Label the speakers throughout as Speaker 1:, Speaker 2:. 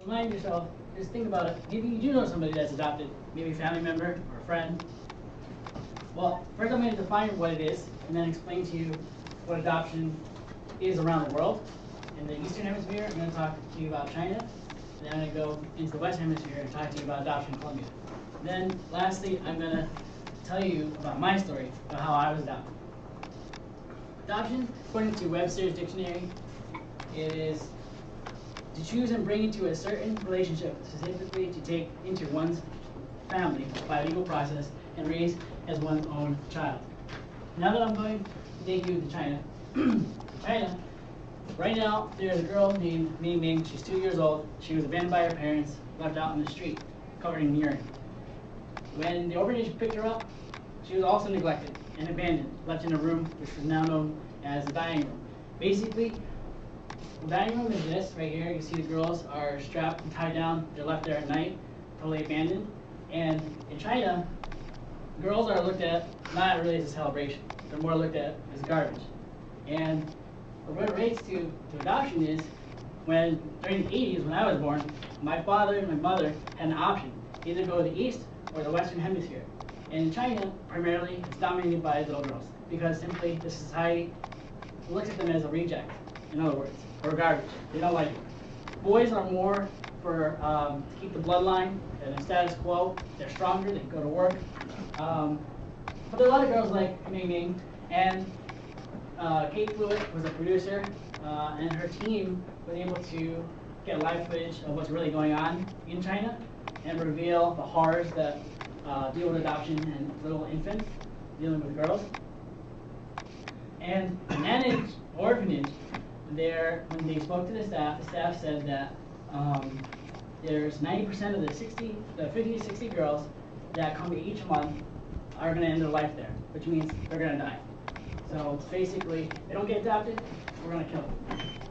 Speaker 1: remind yourself, just think about it. Maybe you do know somebody that's adopted, maybe a family member or a friend. Well, first I'm going to define what it is, and then explain to you what adoption is around the world. In the Eastern Hemisphere, I'm going to talk to you about China. Then I'm going to go into the Western Hemisphere and talk to you about adoption in Colombia. Then, lastly, I'm going to tell you about my story, about how I was adopted. Adoption, according to Webster's dictionary, it is to choose and bring into a certain relationship, specifically to take into one's family by legal process and raise as one's own child. Now that I'm going to take you to China, China, right now there's a girl named Ming Ming. She's 2 years old. She was abandoned by her parents, left out in the street, covered in urine. When the orphanage picked her up, she was also neglected and abandoned, left in a room which is now known as the dining room. Basically, the dining room is this right here. You see the girls are strapped and tied down. They're left there at night, totally abandoned. And in China, girls are looked at not really as a celebration. They're more looked at as garbage. And what it relates to adoption is when during the 80s, when I was born, my father and my mother had an option, either go to the East or the Western Hemisphere. And in China, primarily, it's dominated by little girls because simply the society looks at them as a reject, in other words, or garbage. They don't like it. Boys are more for to keep the bloodline and the status quo. They're stronger, they can go to work. But there are a lot of girls like Ming Ming, and Kate Fluid was a producer, and her team was able to get live footage of what's really going on in China and reveal the horrors that deal with adoption and little infants dealing with girls. And the managed orphanage, there, when they spoke to the staff said that there's 90% of the 50 to 60 girls that come each month are going to end their life there, which means they're going to die. So it's basically, they don't get adopted, we're going to kill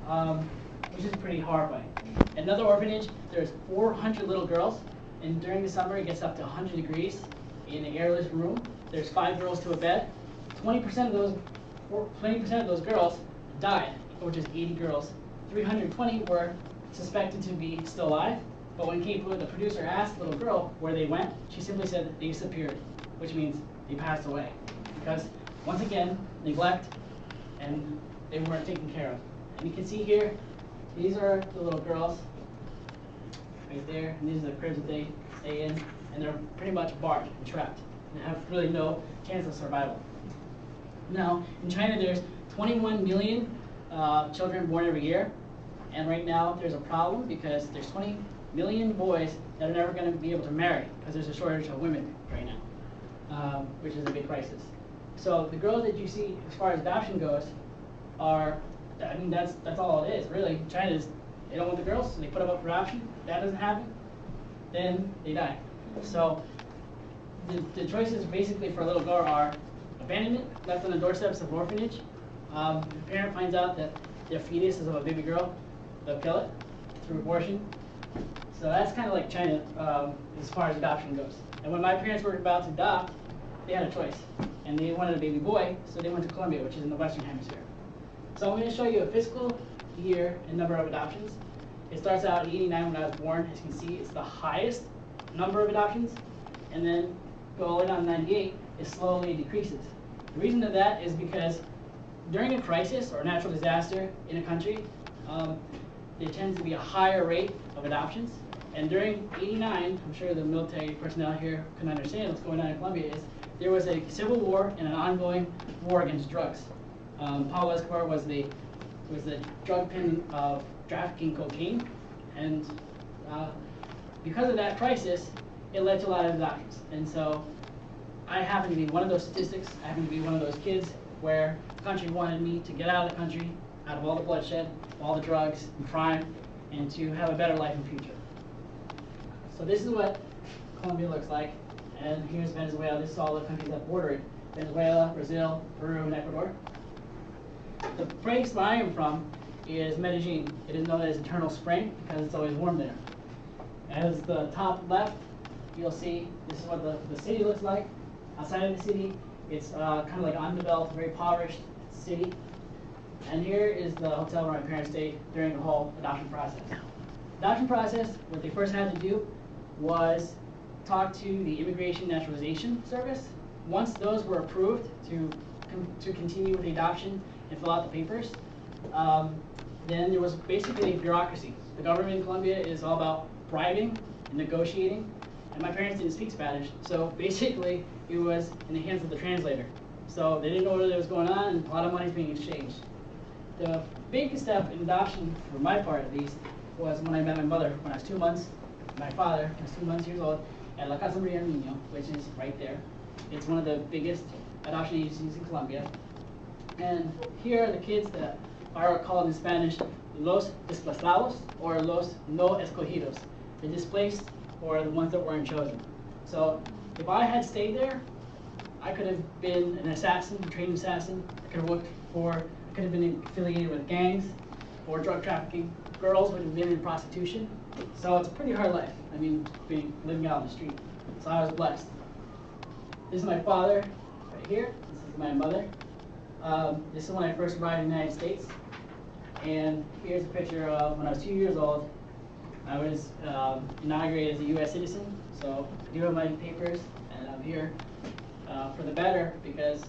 Speaker 1: them, which is pretty horrifying. Another orphanage, there's 400 little girls, and during the summer it gets up to 100 degrees in an airless room. There's 5 girls to a bed. 20% of those girls died, which is 80 girls. 320 were suspected to be still alive, but when Kate Blue, the producer, asked the little girl where they went, she simply said that they disappeared, which means they passed away. Because, once again, neglect, and they weren't taken care of. And you can see here, these are the little girls, right there, and these are the cribs that they stay in, and they're pretty much barred and trapped, and have really no chance of survival. Now, in China, there's 21 million children born every year, and right now there's a problem because there's 20 million boys that are never going to be able to marry because there's a shortage of women right now, which is a big crisis. So the girls that you see, as far as adoption goes, are, I mean, that's all it is, really. China's, they don't want the girls, so they put them up for adoption. If that doesn't happen, then they die. So the choices basically for a little girl are abandonment, left on the doorsteps of orphanage. If the parent finds out that their fetus is of a baby girl, they'll kill it through abortion. So that's kind of like China as far as adoption goes. And when my parents were about to adopt, they had a choice. And they wanted a baby boy, so they went to Colombia, which is in the Western Hemisphere. So I'm going to show you a fiscal year and number of adoptions. It starts out in '89 when I was born. As you can see, it's the highest number of adoptions. And then go all the way down to '98, it slowly decreases. The reason for that is because during a crisis or a natural disaster in a country, there tends to be a higher rate of adoptions. And during '89, I'm sure the military personnel here can understand what's going on in Colombia, is there was a civil war and an ongoing war against drugs. Pablo Escobar was the drug pin of trafficking cocaine, and because of that crisis, it led to a lot of adoptions. And so I happen to be one of those statistics. I happen to be one of those kids where the country wanted me to get out of the country, out of all the bloodshed, all the drugs and crime, and to have a better life in the future. So this is what Colombia looks like, and here's Venezuela. This is all the countries that border it: Venezuela, Brazil, Peru, and Ecuador. The place where I am from is Medellin. It is known as Eternal Spring because it's always warm there. As the top left, you'll see this is what the city looks like. Outside of the city, it's kind of like undeveloped, very impoverished city. And here is the hotel where my parents stayed during the whole adoption process. Adoption process, what they first had to do was talk to the Immigration Naturalization Service. Once those were approved to continue with the adoption and fill out the papers, then there was basically a bureaucracy. The government in Colombia is all about bribing and negotiating, and my parents didn't speak Spanish, so basically it was in the hands of the translator. So they didn't know what was going on, and a lot of money was being exchanged. The biggest step in adoption, for my part at least, was when I met my mother when I was 2 months, my father when I was 2 months years old, at La Casa Maria del Niño, which is right there. It's one of the biggest adoption agencies in Colombia. And here are the kids that are called in Spanish los desplazados or los no escogidos, the displaced or the ones that weren't chosen. So if I had stayed there, I could have been an assassin, a trained assassin. I could have worked for, I could have been affiliated with gangs or drug trafficking. Girls would have been in prostitution. So it's a pretty hard life. I mean, living out on the street. So I was blessed. This is my father right here. This is my mother. This is when I first arrived in the United States. And here's a picture of when I was 2 years old. I was inaugurated as a U.S. citizen. So I do have my papers, and I'm here for the better because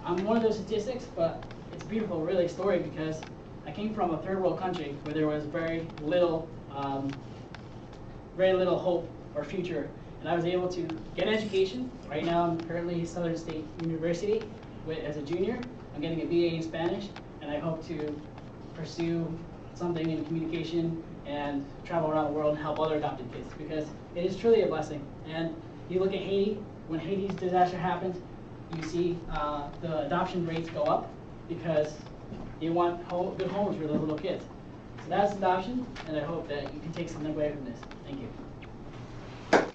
Speaker 1: I'm one of those statistics, but it's a beautiful, really, story because I came from a third world country where there was very little hope or future, and I was able to get an education. Right now, I'm currently at Southern State University as a junior. I'm getting a BA in Spanish, and I hope to pursue something in communication and travel around the world and help other adopted kids because it is truly a blessing. And you look at Haiti, when Haiti's disaster happened, you see the adoption rates go up because they want good homes for the little kids. So that's adoption, and I hope that you can take something away from this. Thank you.